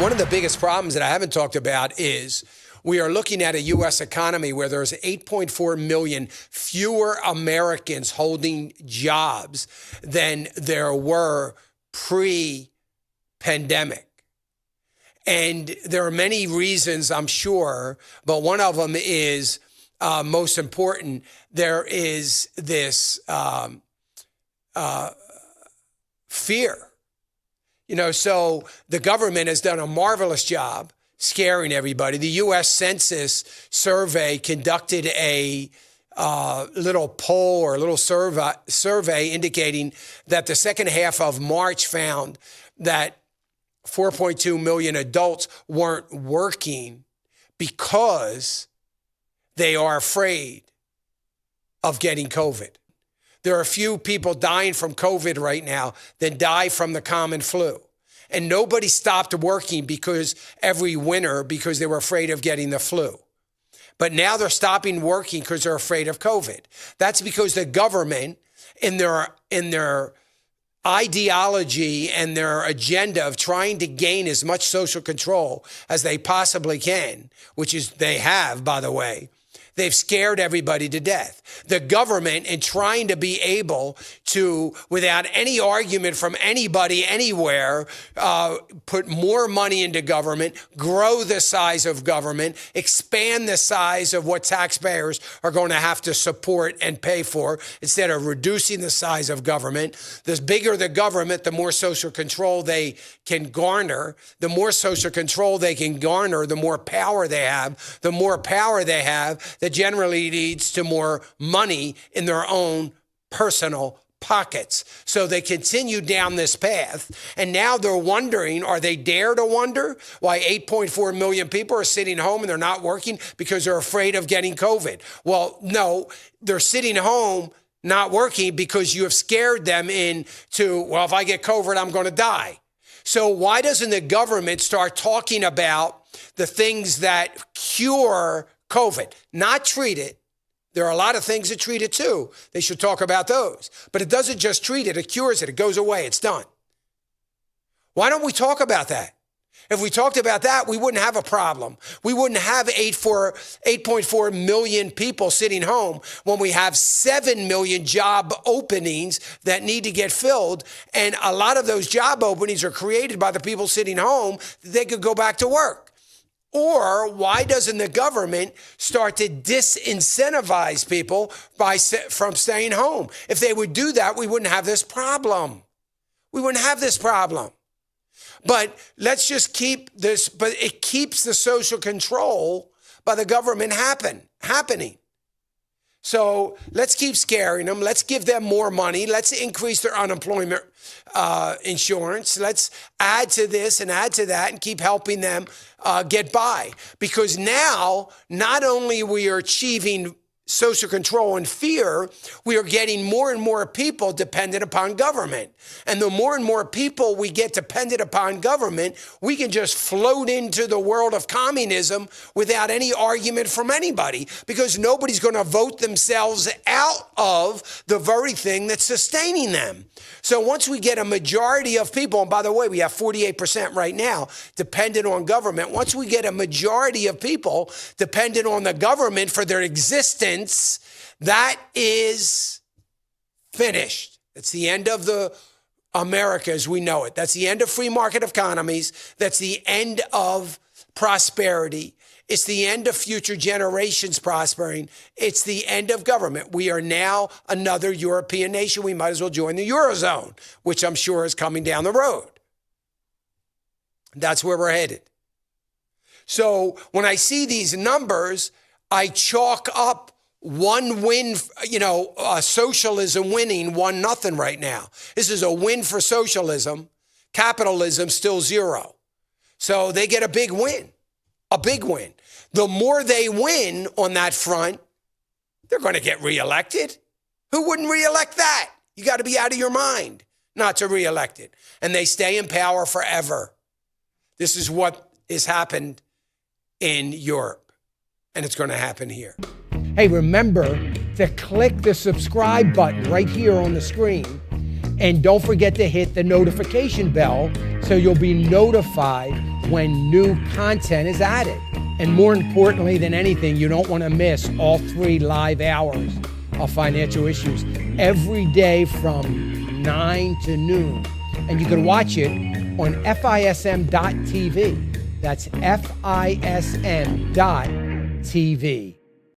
One of the biggest problems that I haven't talked about is we are looking at a U.S. economy where there's 8.4 million fewer Americans holding jobs than there were pre-pandemic. And there are many reasons, I'm sure, but one of them is most important. There is this fear. So the government has done a marvelous job scaring everybody. The U.S. Census survey conducted a little poll or a little survey indicating that the second half of March found that 4.2 million adults weren't working because they are afraid of getting COVID. There are few people dying from COVID right now than die from the common flu. And nobody stopped working because every winter because they were afraid of getting the flu. But now they're stopping working because they're afraid of COVID. That's because the government, in their ideology and their agenda of trying to gain as much social control as they possibly can, which is they have, by the way, they've scared everybody to death. The government, in trying to be able to, without any argument from anybody anywhere, put more money into government, grow the size of government, expand the size of what taxpayers are going to have to support and pay for, instead of reducing the size of government. The bigger the government, the more social control they can garner. The more social control they can garner, the more power they have. The more power they have, that generally leads to more money in their own personal pockets. So they continue down this path. And now they're wondering, or they dare to wonder, why 8.4 million people are sitting home and they're not working because they're afraid of getting COVID. Well, no, they're sitting home not working because you have scared them into, well, if I get COVID, I'm going to die. So why doesn't the government start talking about the things that cure COVID, not treat it? There are a lot of things that treat it too. They should talk about those. But it doesn't just treat it, it cures it. It goes away, it's done. Why don't we talk about that? If we talked about that, we wouldn't have a problem. We wouldn't have 8.4 million people sitting home when we have 7 million job openings that need to get filled. And a lot of those job openings are created by the people sitting home. They could go back to work. Or why doesn't the government start to disincentivize people from staying home? If they would do that, we wouldn't have this problem. We wouldn't have this problem. But let's just keep this, but it keeps the social control by the government happening. So let's keep scaring them. Let's give them more money. Let's increase their unemployment insurance. Let's add to this and add to that and keep helping them get by. Because now, not only we are achieving social control and fear, we are getting more and more people dependent upon government. And the more and more people we get dependent upon government, we can just float into the world of communism without any argument from anybody, because nobody's going to vote themselves out of the very thing that's sustaining them. So once we get a majority of people, and by the way, we have 48% right now dependent on government. Once we get a majority of people dependent on the government for their existence, that is finished. It's the end of the America as we know it. That's the end of free market economies. That's the end of prosperity. It's the end of future generations prospering. It's the end of government. We are now another European nation. We might as well join the Eurozone, which I'm sure is coming down the road. That's where we're headed. So when I see these numbers, I chalk up one win, socialism winning 1-0 right now. This is a win for socialism. Capitalism still 0. So they get a big win. A big win. The more they win on that front, they're going to get reelected. Who wouldn't reelect that? You got to be out of your mind not to reelect it. And they stay in power forever. This is what has happened in Europe, and it's going to happen here. Hey, remember to click the subscribe button right here on the screen. And don't forget to hit the notification bell so you'll be notified when new content is added. And more importantly than anything, you don't want to miss all 3 live hours of Financial Issues every day from 9 to noon. And you can watch it on FISM.tv. That's FISM.tv.